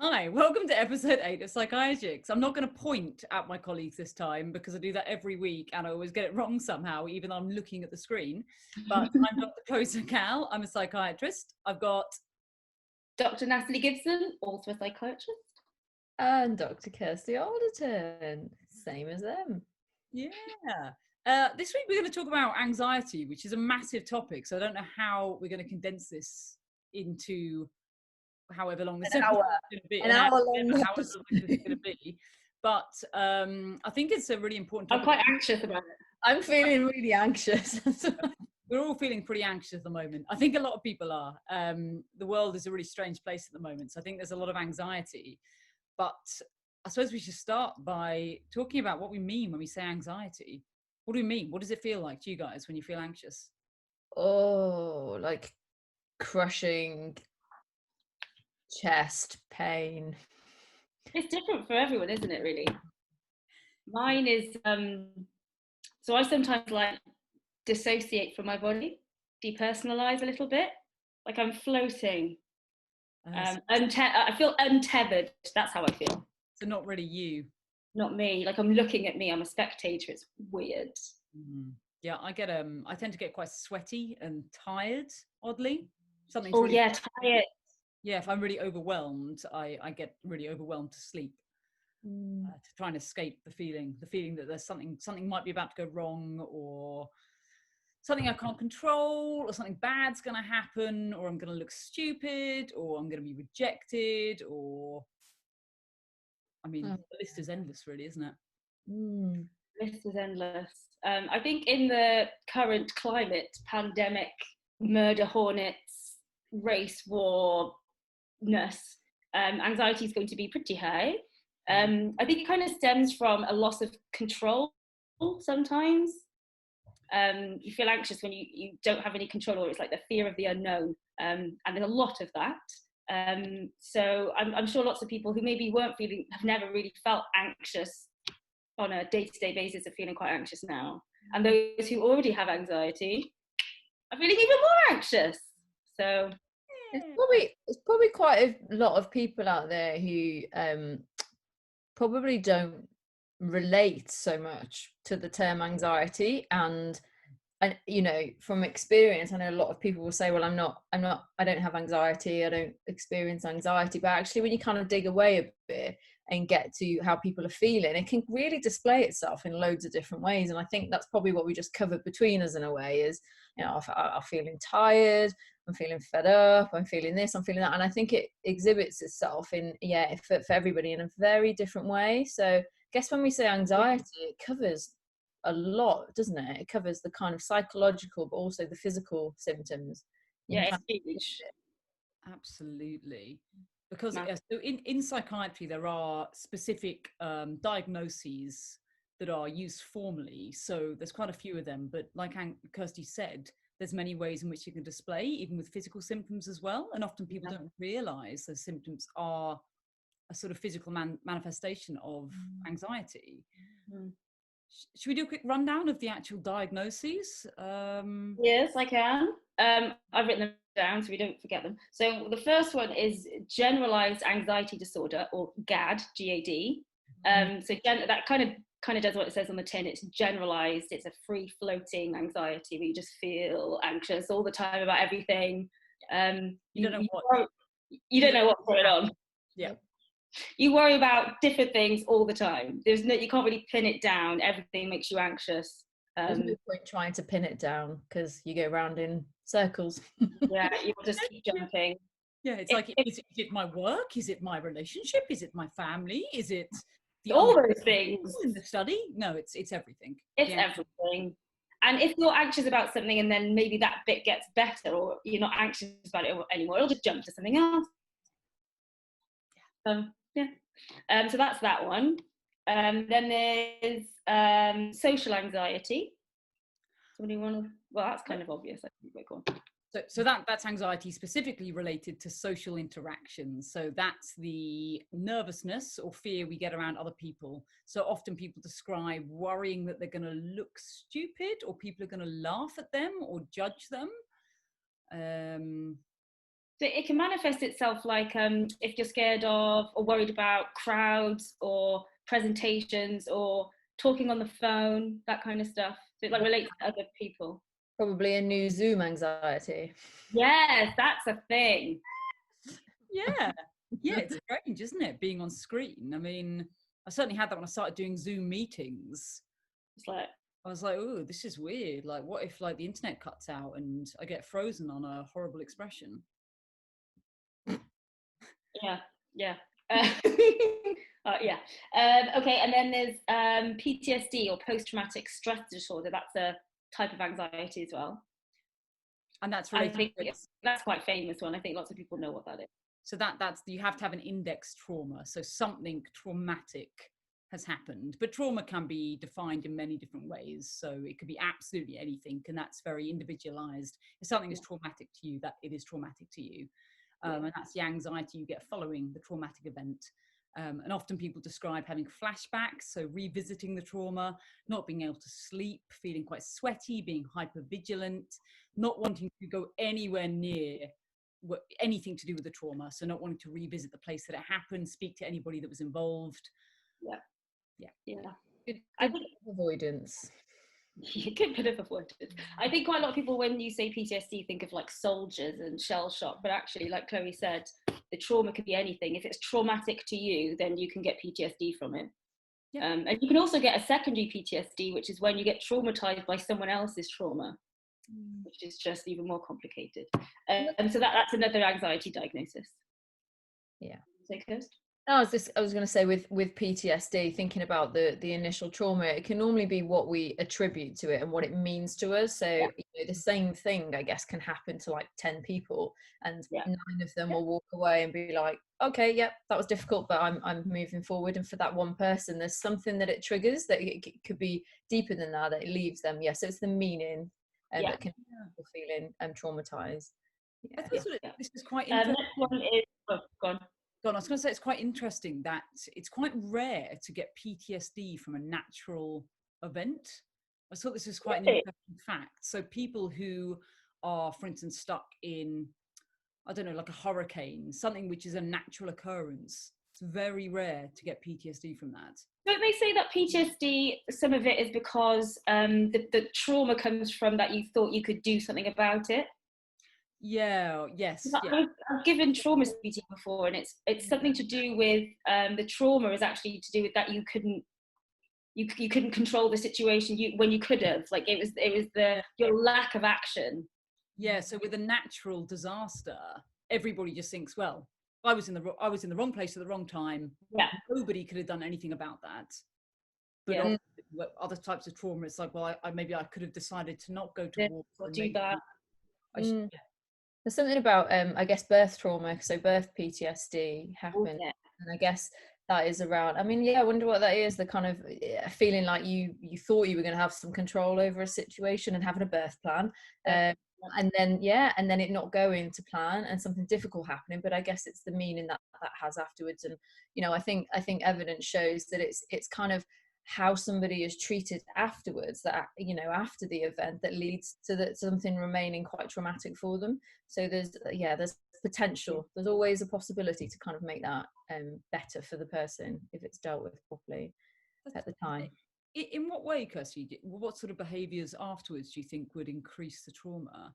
Hi, welcome to episode 8 of Psychiachix. I'm not going to point at my colleagues this time because I do that every week and I always get it wrong somehow, even though I'm looking at the screen. But I'm Dr. Closer Cal. I'm a psychiatrist. I've got Dr. Natalie Gibson, also a psychiatrist. And Dr. Kirsty Alderton, same as them. Yeah. This week we're going to talk about anxiety, which is a massive topic. So I don't know how we're going to condense this into however long this episode is going to be. An hour long however long it's going to be. But I think it's a really important topic. I'm quite anxious about it. I'm feeling really anxious. We're all feeling pretty anxious at the moment. I think a lot of people are. The world is a really strange place at the moment. So I think there's a lot of anxiety. But I suppose we should start by talking about what we mean when we say anxiety. What do we mean? What does it feel like to you guys when you feel anxious? Oh, like crushing chest pain. It's different for everyone, isn't it, really? Mine is, so I sometimes like dissociate from my body, depersonalize a little bit, like I'm floating. I feel untethered, that's how I feel. So not really you. Not me, like I'm looking at me, I'm a spectator, it's weird. Yeah, I tend to get quite sweaty and tired, oddly. Tired. Yeah, if I'm really overwhelmed, I get really overwhelmed to sleep, to try and escape the feeling that there's something might be about to go wrong, or something I can't control, or something bad's going to happen, or I'm going to look stupid, or I'm going to be rejected, or, I mean, the list is endless, really, isn't it? The list is endless. I think in the current climate, pandemic, murder hornets, race war, anxiety is going to be pretty high. I think it kind of stems from a loss of control sometimes. You feel anxious when you don't have any control, or it's like the fear of the unknown, and there's a lot of that. So I'm sure lots of people who maybe have never really felt anxious on a day-to-day basis are feeling quite anxious now. And those who already have anxiety are feeling even more anxious. So It's probably quite a lot of people out there who probably don't relate so much to the term anxiety, and you know, from experience, I know a lot of people will say, well, I don't have anxiety, I don't experience anxiety. But actually, when you kind of dig away a bit and get to how people are feeling, it can really display itself in loads of different ways. And I think that's probably what we just covered between us in a way, is, you know, I'm feeling tired, I'm feeling fed up, I'm feeling this, I'm feeling that. And I think it exhibits itself for everybody in a very different way. So I guess when we say anxiety, it covers a lot, doesn't it? It covers the kind of psychological, but also the physical symptoms. Yeah, it's huge. Absolutely. Because so in psychiatry, there are specific diagnoses that are used formally. So there's quite a few of them. But like Kirsty said, there's many ways in which you can display, even with physical symptoms as well. And often people don't realize those symptoms are a sort of physical manifestation of anxiety. Should we do a quick rundown of the actual diagnoses? Yes, I can. I've written them down so we don't forget them. So the first one is Generalized Anxiety Disorder, or GAD, G-A-D. So that kind of does what it says on the tin. It's generalized. It's a free-floating anxiety where you just feel anxious all the time about everything. You don't know what's going on. Yeah. You worry about different things all the time. You can't really pin it down. Everything makes you anxious. There's no point trying to pin it down because you go round in circles. Yeah, you just keep jumping. Yeah, it's like, is it my work? Is it my relationship? Is it my family? Is it all those things in the study? No, it's everything. It's everything. And if you're anxious about something and then maybe that bit gets better, or you're not anxious about it anymore, it'll just jump to something else. So that's that one. Then there's social anxiety. Well, that's kind of obvious. I think. Go on. So that's anxiety specifically related to social interactions. So that's the nervousness or fear we get around other people. So often people describe worrying that they're going to look stupid, or people are going to laugh at them or judge them. So it can manifest itself like if you're scared of or worried about crowds or presentations or talking on the phone, that kind of stuff. So it like relates to other people. Probably a new Zoom anxiety. Yes, that's a thing. Yeah. Yeah, it's strange, isn't it? Being on screen. I mean, I certainly had that when I started doing Zoom meetings. It's like, I was like, oh, this is weird. Like, what if like the internet cuts out and I get frozen on a horrible expression? yeah. Yeah. Okay, and then there's PTSD or post-traumatic stress disorder. That's a type of anxiety as well. And that's I related. think that's quite famous one. I think lots of people know what that is. So that's you have to have an index trauma. So something traumatic has happened, but trauma can be defined in many different ways. So it could be absolutely anything, and that's very individualized. If something is traumatic to you, that it is traumatic to you. And that's the anxiety you get following the traumatic event. And often people describe having flashbacks, so revisiting the trauma, not being able to sleep, feeling quite sweaty, being hypervigilant, not wanting to go anywhere near anything to do with the trauma, so not wanting to revisit the place that it happened, speak to anybody that was involved. Good avoidance. Good bit of avoidance. I think quite a lot of people, when you say PTSD, think of like soldiers and shell shock, but actually, like Chloe said, the trauma could be anything. If it's traumatic to you, then you can get PTSD from it. And you can also get a secondary PTSD, which is when you get traumatized by someone else's trauma, which is just even more complicated. And so that's another anxiety diagnosis. Yeah. Say first. I was going to say with PTSD, thinking about the initial trauma, it can normally be what we attribute to it and what it means to us. So you know, the same thing, I guess, can happen to like 10 people, and 9 of them will walk away and be like, okay, yep, that was difficult, but I'm moving forward. And for that one person, there's something that it triggers that it could be deeper than that it leaves them. So it's the meaning that can people feeling traumatized. This is quite interesting. Next one is go on. I was going to say it's quite interesting that it's quite rare to get PTSD from a natural event. I thought this is quite an interesting fact. So people who are, for instance, stuck in, I don't know, like a hurricane, something which is a natural occurrence, it's very rare to get PTSD from that. Don't they say that PTSD, some of it is because the trauma comes from that you thought you could do something about it? Yes. I've given trauma speaking before, and it's something to do with the trauma is actually to do with that you couldn't control the situation when you could have. Like it was your lack of action. Yeah. So with a natural disaster, everybody just thinks, well, I was in the wrong place at the wrong time. Yeah. Nobody could have done anything about that. But other types of trauma, it's like, well, maybe I could have decided to not go to war or do that. There's something about I guess birth trauma, so birth PTSD happened, and I guess that is around, I mean, I wonder what that is, the kind of feeling like you thought you were going to have some control over a situation and having a birth plan, and then it not going to plan and something difficult happening, but I guess it's the meaning that has afterwards. And you know, I think evidence shows that it's kind of how somebody is treated afterwards, that you know, after the event, that leads to that something remaining quite traumatic for them. So there's potential, there's always a possibility to kind of make that better for the person if it's dealt with properly at the time. In what way, Kirsty, what sort of behaviours afterwards do you think would increase the trauma?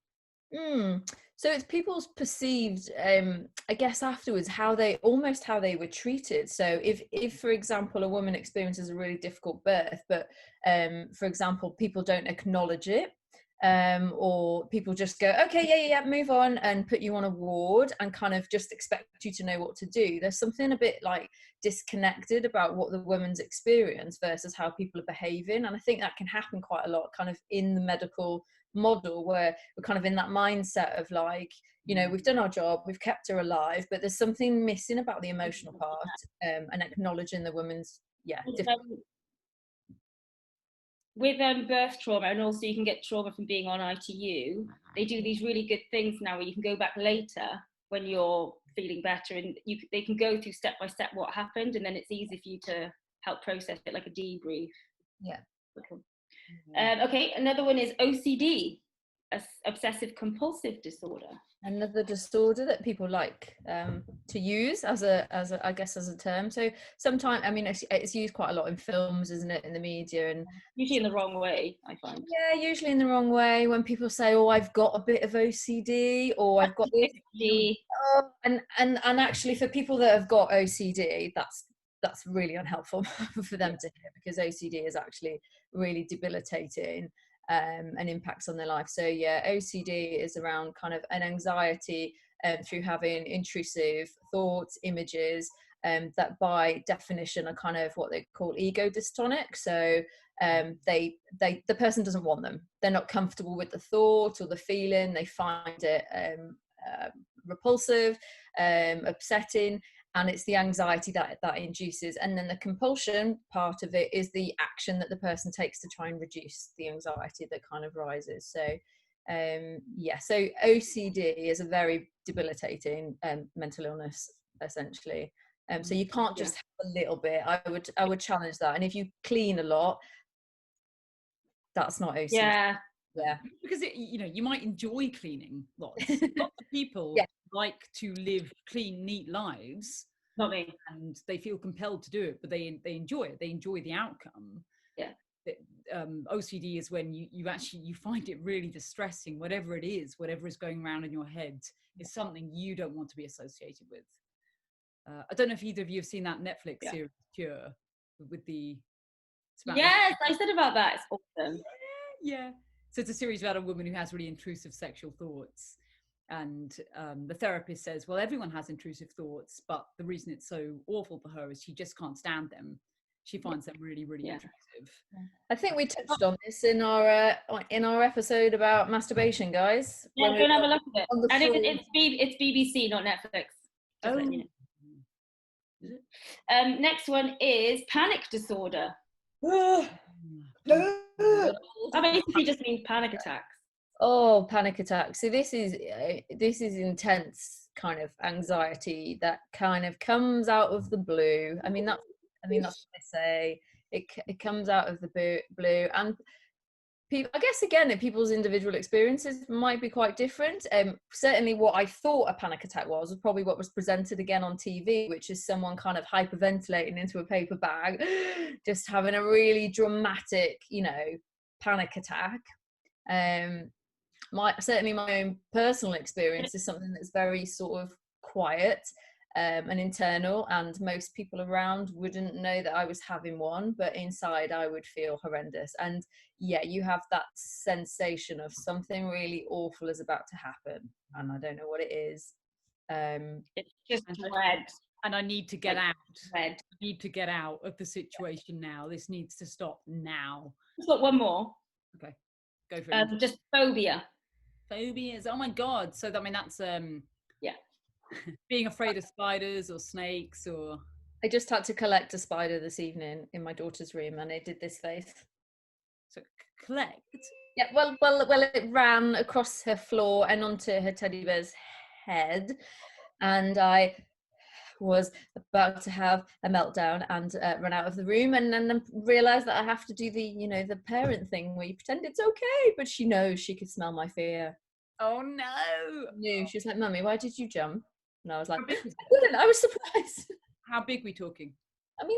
So it's people's perceived, I guess, afterwards, how they were treated. So if for example a woman experiences a really difficult birth, but for example people don't acknowledge it, or people just go, okay, move on, and put you on a ward and kind of just expect you to know what to do, there's something a bit like disconnected about what the woman's experience versus how people are behaving. And I think that can happen quite a lot kind of in the medical model, where we're kind of in that mindset of like, you know, we've done our job, we've kept her alive, but there's something missing about the emotional part, and acknowledging the woman's with birth trauma. And also you can get trauma from being on ITU. They do these really good things now where you can go back later when you're feeling better, and they can go through step by step what happened, and then it's easy for you to help process it, like a debrief. Okay. Okay, another one is OCD. obsessive compulsive disorder. Another disorder that people like to use as a I guess as a term. So sometimes, I mean, it's used quite a lot in films, isn't it, in the media, and usually in the wrong way, I find. Yeah, usually in the wrong way. When people say, "Oh, I've got a bit of OCD," or "I've got this," and actually, for people that have got OCD, that's really unhelpful for them to hear, because OCD is actually really debilitating. And impacts on their life. So yeah, OCD is around kind of an anxiety through having intrusive thoughts, images, that by definition are kind of what they call ego dystonic. So the person doesn't want them. They're not comfortable with the thought or the feeling. They find it repulsive, upsetting, and it's the anxiety that induces. And then the compulsion part of it is the action that the person takes to try and reduce the anxiety that kind of rises. So so OCD is a very debilitating mental illness, essentially. So you can't just have a little bit. I would challenge that. And if you clean a lot, that's not OCD. Yeah, because you might enjoy cleaning lots. Lots of people like to live clean, neat lives. Not me. And they feel compelled to do it, but they enjoy it. They enjoy the outcome. Yeah. OCD is when you find it really distressing. Whatever it is, whatever is going around in your head is something you don't want to be associated with. I don't know if either of you have seen that Netflix series Cure with the. Yes, I said about that. It's awesome. Yeah. So it's a series about a woman who has really intrusive sexual thoughts. And the therapist says, well, everyone has intrusive thoughts, but the reason it's so awful for her is she just can't stand them. She finds them really, really intrusive. I think we touched on this in our episode about masturbation, guys. Yeah, go and have a look at it. And it's BBC, not Netflix. Just letting you know. Is it? Next one is panic disorder. That basically just means panic attacks. Oh, panic attacks. So this is intense kind of anxiety that kind of comes out of the blue. I mean that's what they say. It comes out of the blue, and people, I guess, again, people's individual experiences might be quite different. Certainly what I thought a panic attack was probably what was presented again on TV, which is someone kind of hyperventilating into a paper bag, just having a really dramatic, panic attack. Certainly my own personal experience is something that's very sort of quiet and internal, and most people around wouldn't know that I was having one, but inside I would feel horrendous. And you have that sensation of something really awful is about to happen, and I don't know what it is. It's just dread. And I need to get out. Dread. I need to get out of the situation now. This needs to stop now. I've got one more. Okay, go for it. Just phobia. Phobias. Oh my God. So that's being afraid of spiders or snakes or. I just had to collect a spider this evening in my daughter's room, and it did this face. So collect. Yeah. Well, it ran across her floor and onto her teddy bear's head, and I was about to have a meltdown and run out of the room, and then realized that I have to do the parent thing where you pretend it's okay, but she knows, she could smell my fear. Oh no! She was like, "Mummy, why did you jump?" And I was like, I was surprised. How big we talking? I mean,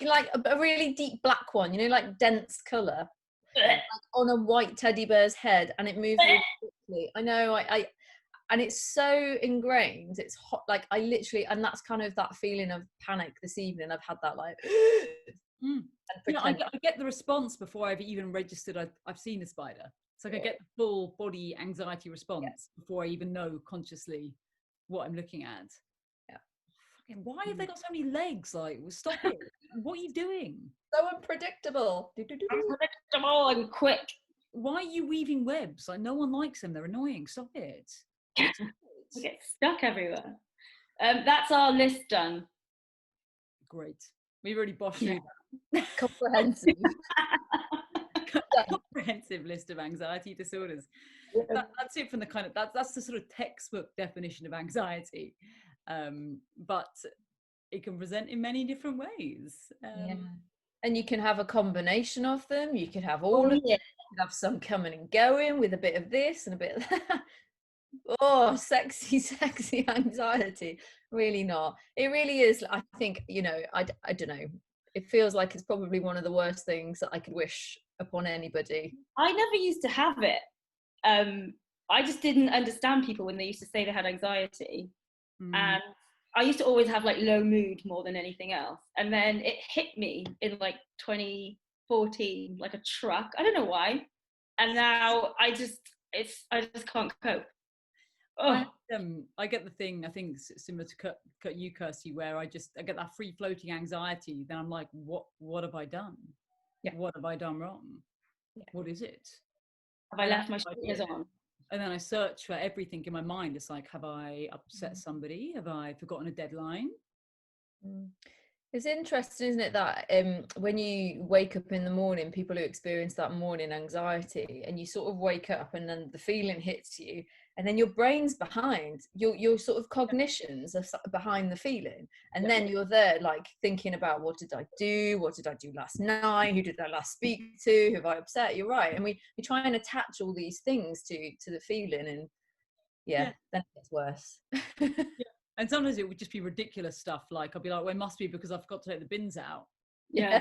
like a really deep black one, like dense colour, like on a white teddy bear's head, and it moved really quickly. I know, and it's so ingrained. It's hot, like I literally, and that's kind of that feeling of panic this evening. I've had that I get the response before I've even registered I've seen a spider. It's like I get the full body anxiety response before I even know consciously what I'm looking at. Yeah. Fucking, why have they got so many legs? Like, stop it. What are you doing? So unpredictable. Unpredictable and quick. Why are you weaving webs? Like, no one likes them. They're annoying. Stop it. We get stuck everywhere. That's our list done. Great. We've already bossed through that. Comprehensive. Comprehensive list of anxiety disorders. That's it from the kind of that's the sort of textbook definition of anxiety, but it can present in many different ways. And you can have a combination of them. You could have all of them. You could have some coming and going with a bit of this and a bit of that. Oh, sexy anxiety. Really not. It really is. I think, I don't know. It feels like it's probably one of the worst things that I could wish upon anybody. I never used to have it. I just didn't understand people when they used to say they had anxiety. And I used to always have like low mood more than anything else. And then it hit me in like 2014, like a truck. I don't know why. And now I just can't cope. Oh. I get the thing, I think similar to you, Kirsty, where I get that free floating anxiety. Then I'm like, what have I done? Yeah. What have I done wrong? Yeah. What is it? Have I left my shoes on? And then I search for everything in my mind. It's like, have I upset somebody? Have I forgotten a deadline? It's interesting, isn't it, that when you wake up in the morning, people who experience that morning anxiety, and you sort of wake up and then the feeling hits you, and then your brain's behind, your sort of cognitions are behind the feeling, and then you're there like thinking about, what did I do last night, who did I last speak to, who have I upset? You're right. And we try and attach all these things to the feeling, and then it gets worse. And sometimes it would just be ridiculous stuff. Like, I'll be like, well, it must be because I've got to take the bins out. Yeah.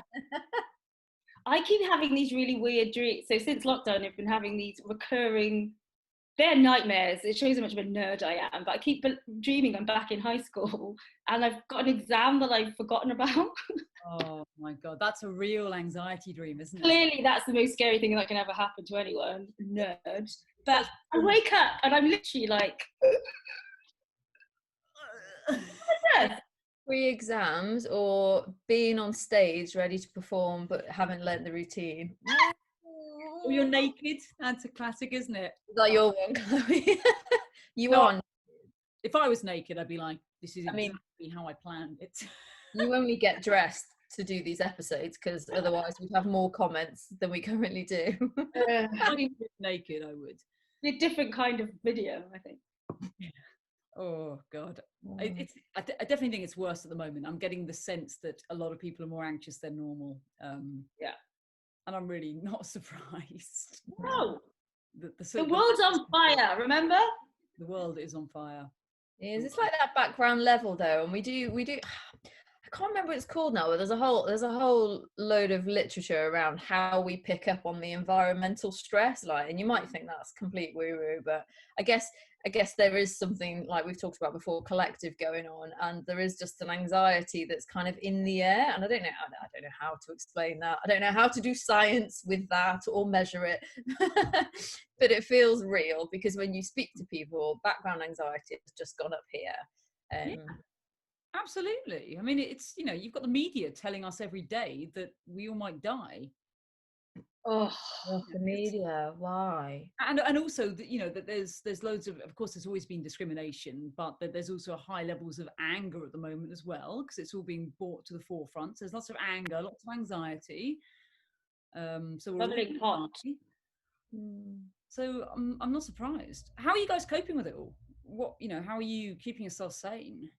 I keep having these really weird dreams. So since lockdown, I've been having these recurring, they're nightmares. It shows how much of a nerd I am. But I keep dreaming I'm back in high school and I've got an exam that I've forgotten about. Oh my God, that's a real anxiety dream, isn't it? Clearly, that's the most scary thing that can ever happen to anyone. Nerd. But I wake up and I'm literally like... Pre-exams or being on stage ready to perform but haven't learnt the routine. Or you're naked. That's a classic, isn't it? Is that your one, Chloe? If I was naked, I'd be like, this is exactly how I planned it. You only get dressed to do these episodes, because otherwise we'd have more comments than we currently do. Naked, I would. A different kind of video, I think. Oh God, I definitely think it's worse at the moment. I'm getting the sense that a lot of people are more anxious than normal. And I'm really not surprised. No, the world's on fire. Remember, the world is on fire. It's like that background level though, and we do. I can't remember what it's called now, but there's a whole load of literature around how we pick up on the environmental stress, and you might think that's complete woo-woo, but I guess there is something, like we've talked about before, collective going on, and there is just an anxiety that's kind of in the air, and I don't know how to explain that. I don't know how to do science with that or measure it, but it feels real, because when you speak to people, background anxiety has just gone up here. Absolutely. I mean, it's, you've got the media telling us every day that we all might die. Oh, the media, why? And also that there's loads of course there's always been discrimination, but that there's also high levels of anger at the moment as well, because it's all being brought to the forefront. So there's lots of anger, lots of anxiety. So we're bubbling hot. So I'm not surprised. How are you guys coping with it all? How are you keeping yourself sane?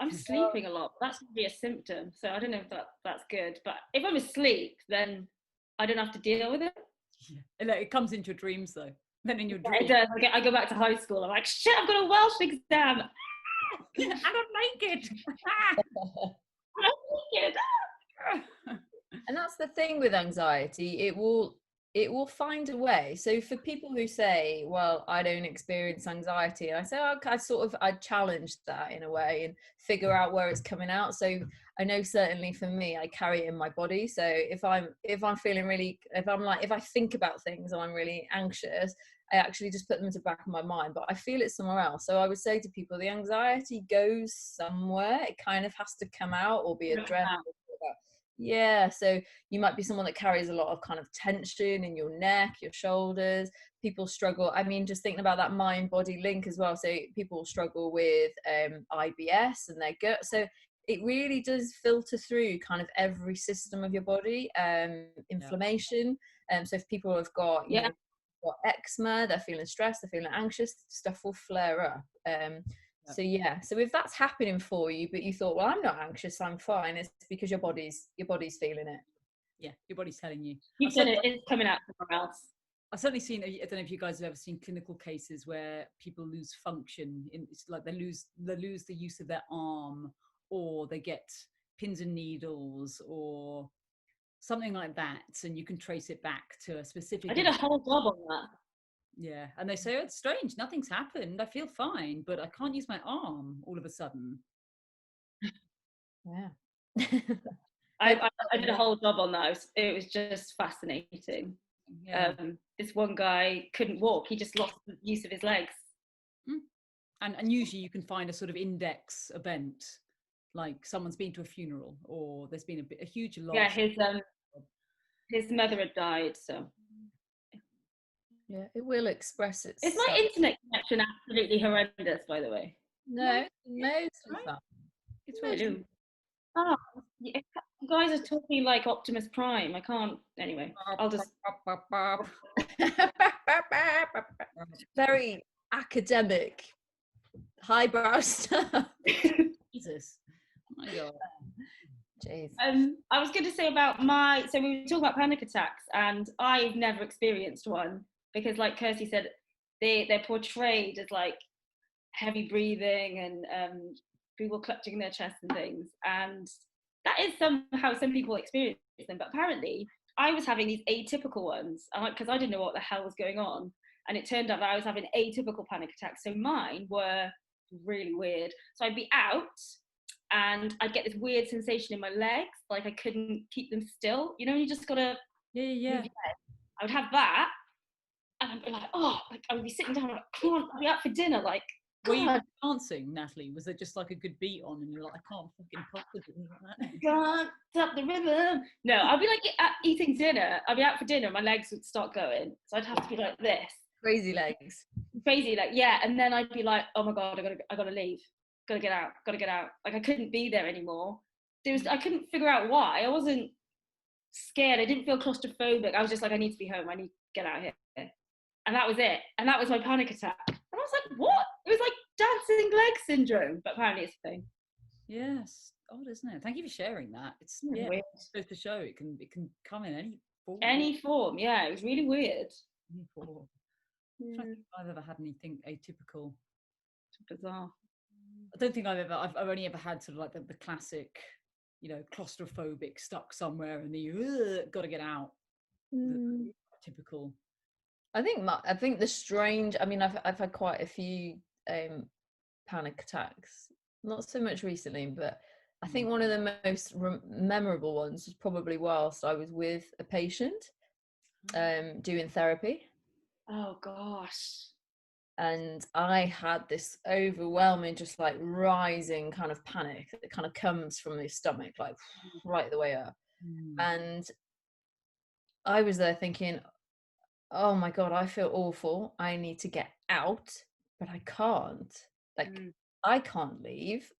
I'm sleeping a lot. That's be a symptom. So I don't know if that's good. But if I'm asleep, then I don't have to deal with it. Yeah. It comes into your dreams though. Then in your dreams. It does. I go back to high school. I'm like, shit, I've got a Welsh exam. And I'm naked. I'm naked. And that's the thing with anxiety. It will find a way. So for people who say, well, I don't experience anxiety, I say, I challenge that in a way and figure out where it's coming out. So I know certainly for me, I carry it in my body. So if I'm feeling really, if I think about things and I'm really anxious, I actually just put them into the back of my mind, but I feel it somewhere else. So I would say to people, the anxiety goes somewhere. It kind of has to come out or be addressed. Yeah, so you might be someone that carries a lot of kind of tension in your neck, your shoulders. People struggle. I mean, just thinking about that mind-body link as well. So people struggle with IBS and their gut. So it really does filter through kind of every system of your body. Inflammation. So if people have got, got eczema, they're feeling stressed, they're feeling anxious, stuff will flare up. So yeah, so if that's happening for you, but you thought, well, I'm not anxious, I'm fine, it's because your body's feeling it. Yeah, your body's telling you. You've done it, it's coming out somewhere else. I've certainly seen, I don't know if you guys have ever seen clinical cases where people lose function. It's like they lose the use of their arm, or they get pins and needles or something like that. And you can trace it back to a specific. I did a whole job on that. Yeah. And they say, oh, it's strange. Nothing's happened. I feel fine, but I can't use my arm all of a sudden. Yeah. I did a whole job on that. It was just fascinating. Yeah. This one guy couldn't walk. He just lost the use of his legs. And usually you can find a sort of index event, like someone's been to a funeral or there's been a huge loss. Yeah, his mother had died, so. Yeah, it will express itself. Is my internet connection absolutely horrendous, by the way? No, it's really. Oh, you guys are talking like Optimus Prime. I can't. Anyway, I'll just. Very academic, highbrow stuff. Jesus. Oh my God. Jeez. I was going to say about so we were talking about panic attacks, and I've never experienced one because, like Kirsty said, they're portrayed as like heavy breathing and people clutching their chest and things, and that is somehow some people experience them. But apparently, I was having these atypical ones, because I didn't know what the hell was going on, and it turned out that I was having atypical panic attacks. So mine were really weird. So I'd be out and I'd get this weird sensation in my legs, like I couldn't keep them still. You know, you just gotta move your legs. I would have that, and I'd be like, oh, like I would be sitting down, like, can't be out for dinner, like. Were you dancing, Natalie? Was there just like a good beat on, and you're like, I can't fucking possibly. Can't stop the rhythm. No, I'd be like eating dinner. I'd be out for dinner. My legs would start going, so I'd have to be like this. Crazy legs. Crazy, like, yeah. And then I'd be like, oh my God, I gotta leave. Gotta get out. Like I couldn't be there anymore. I couldn't figure out why. I wasn't scared. I didn't feel claustrophobic. I was just like, I need to be home. I need to get out of here. And that was it. And that was my panic attack. And I was like, what? It was like dancing leg syndrome, but apparently it's a thing. Yes, odd, isn't it? Thank you for sharing that. It's it's supposed to show it can come in any form. Any form, yeah. It was really weird. Any form. I don't think I've ever had anything atypical. Bizarre. I don't think I've only ever had sort of like the classic, claustrophobic, stuck somewhere and you got to get out. Typical. I think the strange. I mean, I've had quite a few panic attacks. Not so much recently, but I think one of the most memorable ones was probably whilst I was with a patient doing therapy. Oh gosh. And I had this overwhelming, just like rising kind of panic that kind of comes from the stomach, like right the way up. And I was there thinking, oh my God, I feel awful. I need to get out, but I can't. Like, I can't leave.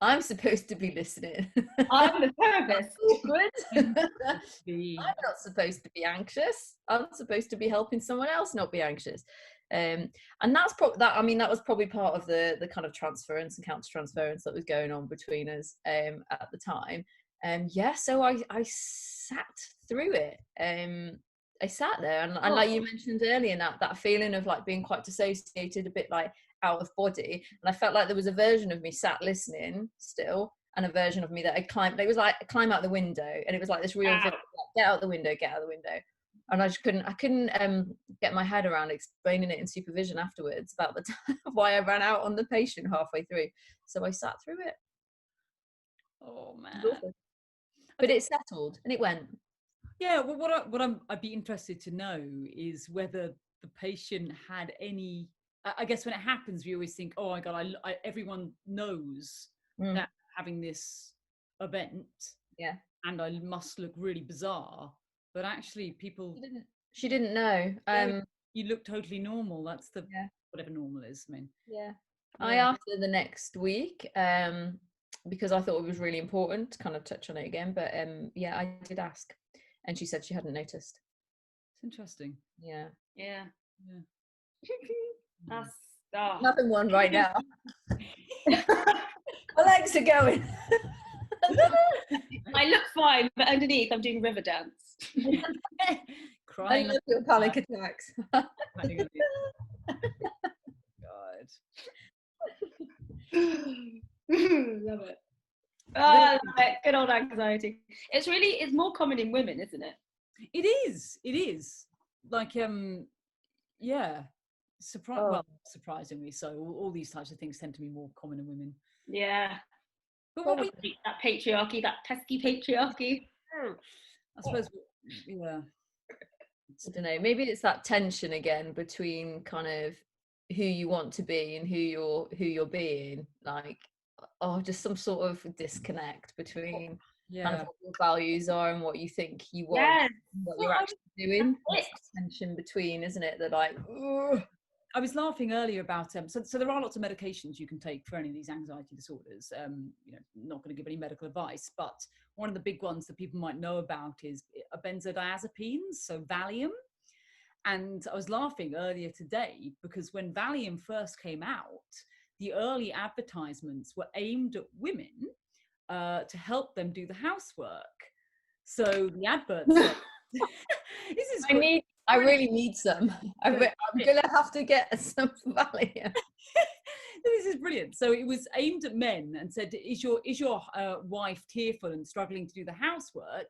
I'm supposed to be listening. I'm the therapist. Good. I'm not supposed to be anxious. I'm supposed to be helping someone else not be anxious. And that's that was probably part of the kind of transference and counter transference that was going on between us at the time. So I sat through it. I sat there and like you mentioned earlier, that feeling of like being quite dissociated, a bit like out of body, and I felt like there was a version of me sat listening still, and a version of me that had climbed. It was like climb out the window, and it was like this real like, get out the window, and I just couldn't get my head around explaining it in supervision afterwards about the time why I ran out on the patient halfway through. So I sat through it. Oh man! But it settled and it went. Yeah, well, I'd be interested to know is whether the patient had any. I guess when it happens, we always think, "Oh my God, everyone knows that having this event, and I must look really bizarre." But actually, people. She didn't know. You look totally normal. That's whatever normal is. I mean. Yeah. I asked her the next week because I thought it was really important to kind of touch on it again. But I did ask. And she said she hadn't noticed. It's interesting. Yeah. Yeah. Yeah. Oh. I'm having one right now. My legs are going. I look fine, but underneath I'm doing river dance. Crying. I feel panic attacks. God. Love it. Oh, I love it. Good old anxiety. It's more common in women, isn't it? It is. Like, yeah. Well, surprisingly so. All these types of things tend to be more common in women. Yeah. But that patriarchy, that pesky patriarchy. I suppose, yeah. I don't know, maybe it's that tension again between kind of who you want to be and who you're being, like, just some sort of disconnect between kind of what your values are and what you think you want, what you're actually doing. It's tension between, isn't it? That, like, ugh. I was laughing earlier about so there are lots of medications you can take for any of these anxiety disorders. Not going to give any medical advice, but one of the big ones that people might know about is benzodiazepines, so Valium. And I was laughing earlier today because when Valium first came out, the early advertisements were aimed at women to help them do the housework. So the adverts said, I really need some. I'm gonna have to get some Valium. This is brilliant. So it was aimed at men and said, is your wife tearful and struggling to do the housework?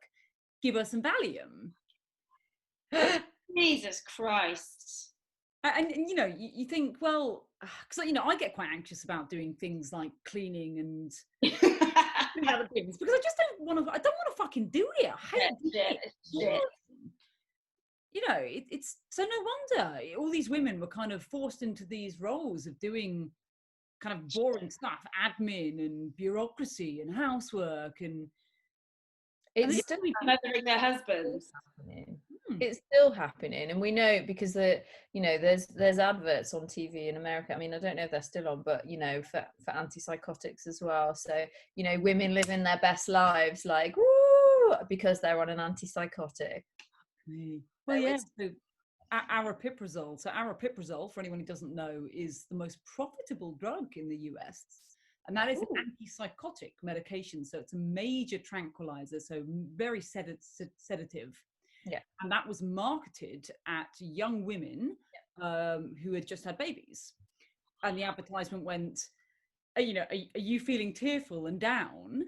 Give her some Valium. Jesus Christ. And you think, well, because I get quite anxious about doing things like cleaning and other things, because I just don't want to fucking do it. I hate it. It's so no wonder all these women were kind of forced into these roles of doing kind of boring stuff, admin and bureaucracy and housework, and it's still mothering their husbands. It's still happening, and we know because there's adverts on TV in America. I mean, I don't know if they're still on, but for antipsychotics as well. So women living their best lives, like, woo, because they're on an antipsychotic. Well, yes. So aripiprazole. So aripiprazole, for anyone who doesn't know, is the most profitable drug in the US. And that is an antipsychotic medication. So it's a major tranquilizer, so very sedative. Yeah. And that was marketed at young women who had just had babies. And the advertisement went, are you feeling tearful and down?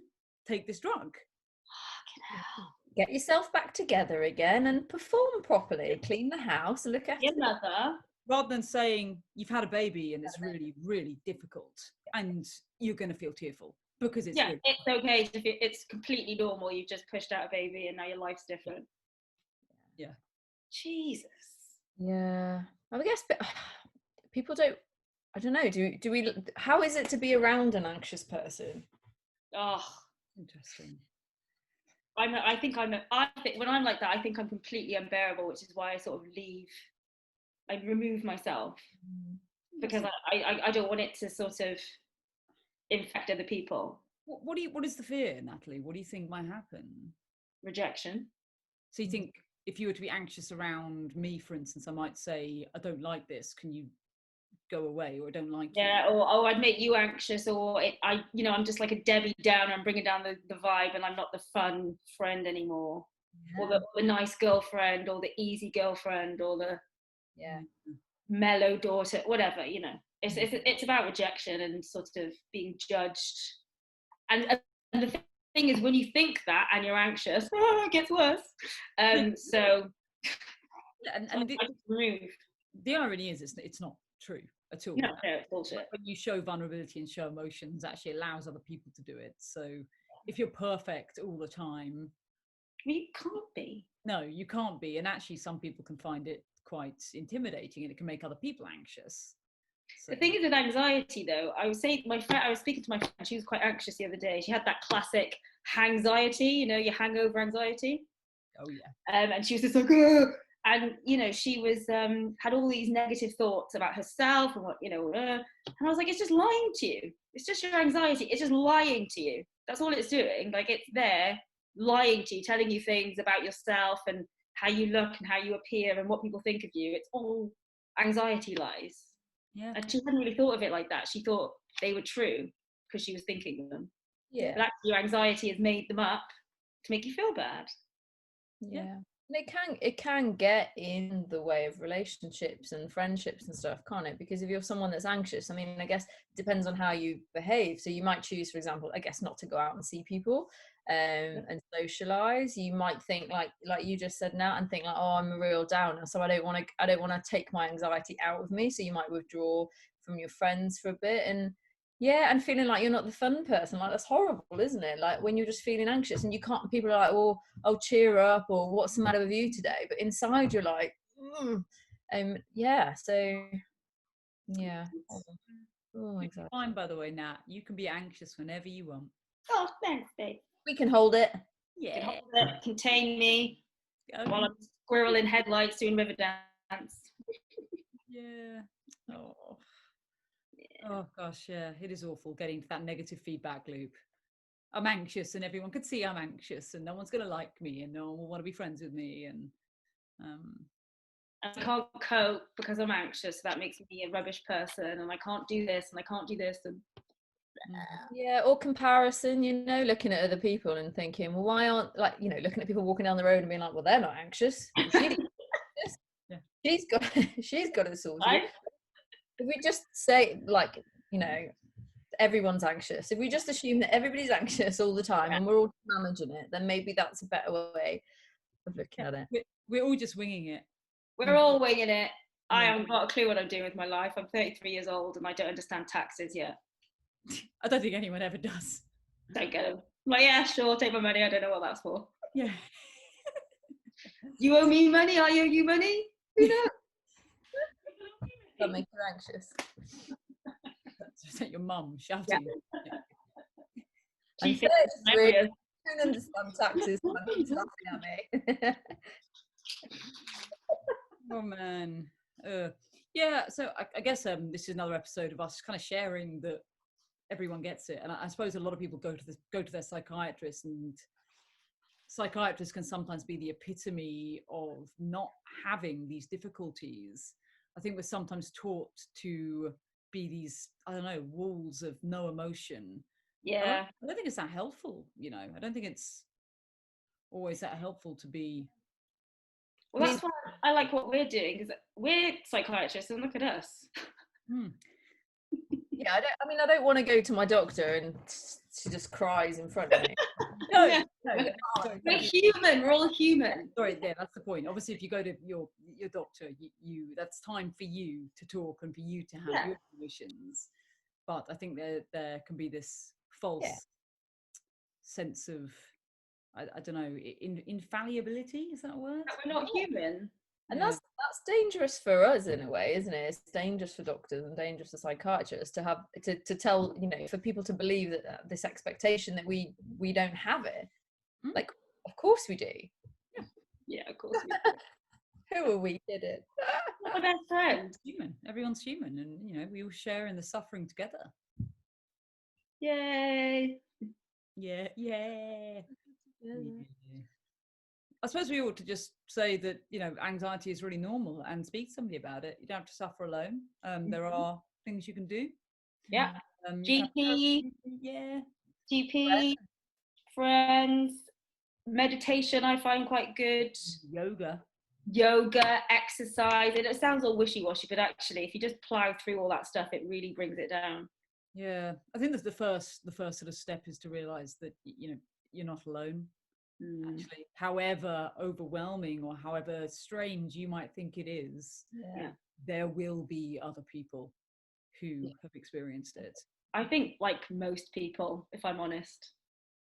Take this drug. Get yourself back together again and perform properly. Clean the house, look after your mother. Rather than saying you've had a baby and it's really, really difficult and you're going to feel tearful because it's it's okay. It's completely normal. You've just pushed out a baby and now your life's different. Yeah. Jesus. Yeah. I guess people don't. I don't know. Do we? How is it to be around an anxious person? Oh, interesting. I think when I'm like that, I think I'm completely unbearable, which is why I sort of leave. I remove myself because I don't want it to sort of infect other people. What is the fear, Natalie? What do you think might happen? Rejection. So you think if you were to be anxious around me, for instance, I might say, I don't like this. Can you go away? Or I don't like you? Or I'd make you anxious, or I'm just like a Debbie Downer. I'm bringing down the vibe, and I'm not the fun friend anymore, or the nice girlfriend, or the easy girlfriend, or the mellow daughter, whatever. It's about rejection and sort of being judged. And the thing is, when you think that and you're anxious, it gets worse. So and I just move. The irony is it's not true at all. No, it's bullshit. When you show vulnerability and show emotions, actually allows other people to do it. So if you're perfect all the time, you can't be. No, you can't be. And actually some people can find it quite intimidating, and it can make other people anxious. So. The thing is with anxiety, though, I was speaking to my friend, she was quite anxious the other day. She had that classic hangxiety, your hangover anxiety. Oh yeah. And she was just like, ugh! And she was had all these negative thoughts about herself and what and I was like, it's just lying to you. It's just your anxiety. It's just lying to you. That's all it's doing. Like, it's there lying to you, telling you things about yourself and how you look and how you appear and what people think of you. It's all anxiety lies. Yeah. And she hadn't really thought of it like that. She thought they were true because she was thinking them. Yeah. But actually, your anxiety has made them up to make you feel bad. Yeah. And it can get in the way of relationships and friendships and stuff, can't it? Because if you're someone that's anxious, I mean, I guess it depends on how you behave. So you might choose, for example, I guess, not to go out and see people and socialize. You might think like you just said now, and think like, oh, I'm a real downer, so I don't want to take my anxiety out of me. So you might withdraw from your friends for a bit, and yeah, and feeling like you're not the fun person, like that's horrible, isn't it? Like when you're just feeling anxious and you can't, people are like, well, oh, cheer up, or what's the matter with you today? But inside you're like, yeah, so yeah. Oh, You're exactly. fine, by the way, Nat. You can be anxious whenever you want. Oh, thanks, babe. We can hold it. Yeah. Contain me while I'm squirrel in headlights doing river dance. Yeah. Oh gosh, yeah. It is awful getting to that negative feedback loop. I'm anxious, and everyone can see I'm anxious, and no one's going to like me, and no one will want to be friends with me, and I can't cope because I'm anxious. That makes me a rubbish person, and I can't do this, and I can't do this, and yeah, or comparison, looking at other people and thinking, well, why aren't, like, looking at people walking down the road and being like, well, they're not anxious. Yeah. She's got it sorted. right? If we just say, like, everyone's anxious, if we just assume that everybody's anxious all the time and we're all managing it, then maybe that's a better way of looking at it. We're all just winging it. We're all winging it. I haven't got a clue what I'm doing with my life. I'm 33 years old and I don't understand taxes yet. I don't think anyone ever does. Don't get them. I'm like, yeah, sure, take my money. I don't know what that's for. Yeah. You owe me money? I owe you money? Who knows? That makes you anxious. Is that your mum shouting? I'm 33. I don't understand taxes. She's laughing at me. Oh man. Yeah, so I guess this is another episode of us kind of sharing that everyone gets it, and I suppose a lot of people go to their psychiatrist, and psychiatrists can sometimes be the epitome of not having these difficulties. I think we're sometimes taught to be these, I don't know, walls of no emotion. Yeah. I don't think it's that helpful, I don't think it's always that helpful to be. Well, that's why I like what we're doing, because we're psychiatrists and look at us. Yeah, I don't want to go to my doctor and she just cries in front of me. No. We're human. We're all human. Sorry, yeah, that's the point. Obviously, if you go to your doctor, you that's time for you to talk and for you to have your emotions. But I think there can be this false sense of, I don't know, infallibility. Is that a word? We're not human. And that's dangerous for us in a way, isn't it? It's dangerous for doctors and dangerous for psychiatrists to have to tell, for people to believe that this expectation that we don't have it. Like, of course we do. Yeah, of course we do. Who are we kidding? My best friend. Human. Everyone's human, and we all share in the suffering together. Yay! Yeah. I suppose we ought to just say that, anxiety is really normal, and speak to somebody about it. You don't have to suffer alone. There are things you can do. Yeah. GP. GP, friends, meditation I find quite good. Yoga, exercise. It sounds all wishy-washy, but actually if you just plow through all that stuff, it really brings it down. Yeah. I think that's the first sort of step is to realize that, you're not alone. Actually, however overwhelming or however strange you might think it is, there will be other people who have experienced it. I think like most people, if I'm honest.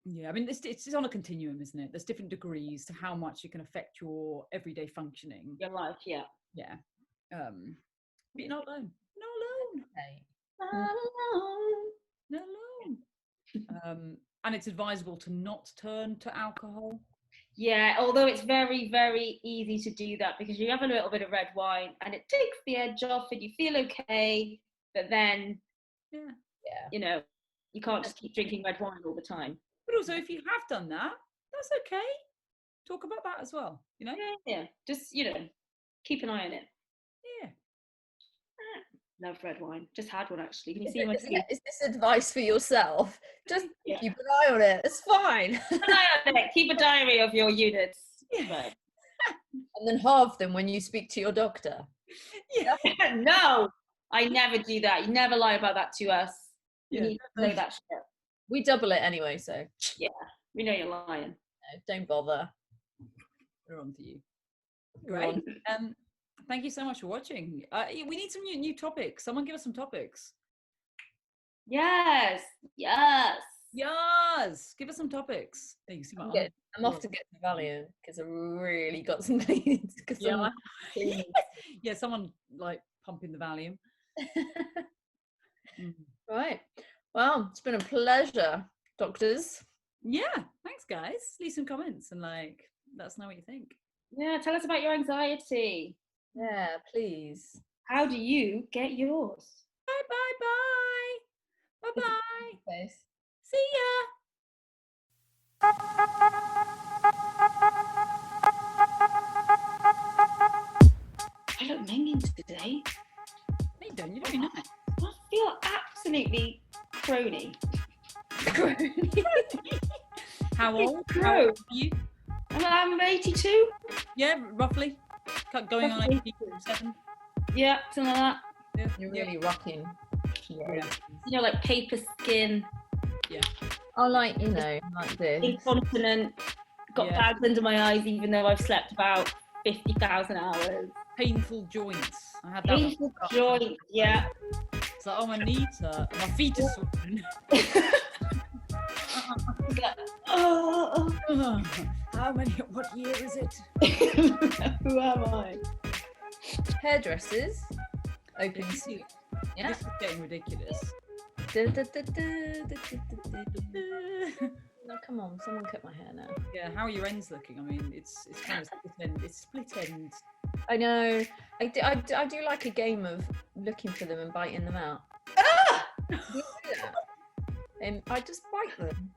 Yeah, I mean, it's on a continuum, isn't it? There's different degrees to how much it can affect your everyday functioning. Your life, yeah. But you're not alone. Not alone. And it's advisable to not turn to alcohol. Yeah, although it's very, very easy to do that because you have a little bit of red wine and it takes the edge off and you feel okay, but then, you can't just keep drinking red wine all the time. But also, if you have done that, that's okay. Talk about that as well, Yeah, just, keep an eye on it. Love red wine. Just had one actually. Can you see my teeth? Is this advice for yourself? Just Yeah. keep an eye on it. It's fine. Keep an eye on it. Keep a diary of your units. Right. And then halve them when you speak to your doctor. Yeah. No, I never do that. You never lie about that to us. You need to know that shit. We double it anyway, so Yeah, we know you're lying. no, don't bother. We're on to you. We're Great. on. Thank you so much for watching. We need some new topics. Someone give us some topics. Yes. Yes. Give us some topics. There you see my arm. I'm off to get the Valiant because I really got some cleaning. Yeah. Yeah, someone like pumping the Valium. Right. Well, it's been a pleasure, doctors. Yeah, thanks guys. Leave some comments and like let us know what you think. Yeah, tell us about your anxiety. Yeah, please. How do you get yours? Bye. Okay. See ya. I look minging today. No, you don't. You're very nice. I feel absolutely crony. How old? Gross. How old are you? I'm 82. Yeah, roughly. Going on 87. Yeah, something like that. Yeah. You're really rocking. Yeah. You know, like paper skin, I like, like this. incontinent, got Yeah. bags under my eyes even though I've slept about 50,000 hours. Painful joints. I had that. Painful joint, yeah. It's like, oh, my knees hurt. My feet are swollen. It's like, oh. How many? What year is it? Who am I? Hairdressers. Open This suit. Yeah. is getting ridiculous. No, come on, someone cut my hair now. Yeah, how are your ends looking? I mean, it's kind of split end. It's split end. I know. I do like a game of looking for them and biting them out. Do you do that? And I just bite them.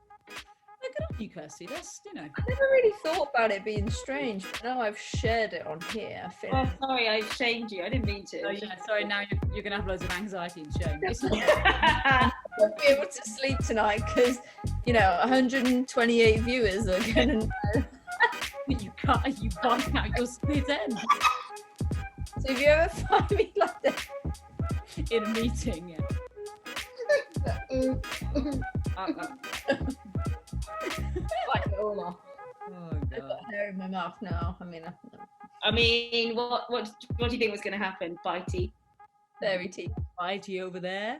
Good on you, Kirsty. That's, I never really thought about it being strange, but now I've shared it on here. I feel Oh, sorry, I shamed you. I didn't mean to. Oh yeah, sorry. Now you're gonna have loads of anxiety and shame. I won't be able to sleep tonight because 128 viewers are gonna know. You bite out your split end So if you ever find me like that, in a meeting. Yeah. like it all off. Oh I've god. got hair in my mouth now. I mean, what do you think was going to happen? Bitey. Fairy teeth. Bitey over there.